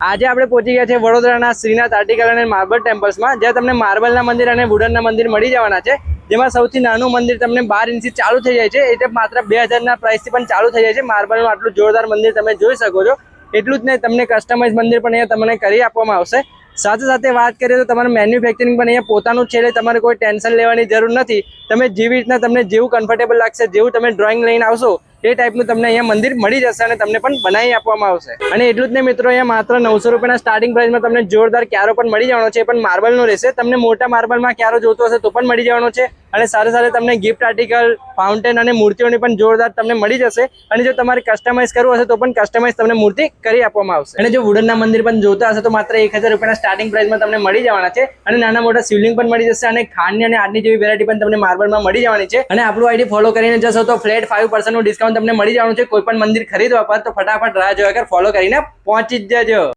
આજે આપણે પહોંચી ગયા છે વડોદરાના શ્રીનાથ આર્ટિકલ અને માર્બલ ટેમ્પલ્સમાં, જ્યાં તમને માર્બલના મંદિર અને વુડનના મંદિર મળી જવાના છે. જેમાં સૌથી નાનું મંદિર તમને 12 ઇંચથી ચાલુ થઈ જાય છે, એટલે માત્ર 2000ના પ્રાઇસથી પણ ચાલુ થઈ જાય છે. માર્બલનું આટલું જોરદાર મંદિર તમે જોઈ શકો છો. એટલું જ નહીં, તમને કસ્ટમાઇઝ મંદિર પણ અહીંયા તમને કરી આપવામાં આવશે. સાથે સાથે વાત કરીએ તો તમારું મેન્યુફેક્ચરિંગ પણ અહીંયા પોતાનું છે, એટલે તમારે કોઈ ટેન્શન લેવાની જરૂર નથી. તમે જેવી રીતના તમને જેવું કમ્ફર્ટેબલ લાગશે, જેવું તમે ડ્રોઈંગ લઈને આવશો એ ટાઈપનું તમને અહીંયા મંદિર મળી જશે અને તમને પણ બનાવી આપવામાં આવશે. અને એટલું જ નહીં મિત્રો, અહીંયા માત્ર 900 રૂપિયાના સ્ટાર્ટિંગ પ્રાઇસમાં તમને જોરદાર ક્યારો પણ મળી જવાનો છે, પણ માર્બલનો રહેશે. તમને મોટા માર્બલમાં ક્યારો જોતો હશે તો પણ મળી જવાનો છે. અને સાથે સાથે તમને ગિફ્ટ આર્ટિકલ, ફાઉન્ટેન અને મૂર્તિઓની પણ જોરદાર તમને મળી જશે. અને જો તમારે કસ્ટમાઇઝ કરવું હશે તો પણ કસ્ટમાઇઝ તમને મૂર્તિ કરી આપવામાં આવશે. અને જો વુડનના મંદિર પણ જોતા હશે તો માત્ર 1000 રૂપિયાના સ્ટાર્ટિંગ પ્રાઇસમાં તમને મળી જવાના છે. અને નાના મોટા શિવલિંગ પણ મળી જશે, અને ખાંડની અને આટની જેવી વેરાયટી પણ તમને માર્બલમાં મળી જવાની છે. અને આપણું આઈડી ફોલો કરીને જશો તો ફ્લેટ 5% નું ડિસ્કાઉન્ટ તમને મળી જવાનું છે કોઈ પણ મંદિર ખરીદવા પર. તો ફટાફટ રાહ જોયા કર, ફોલો કરીને પહોંચી જ જજો.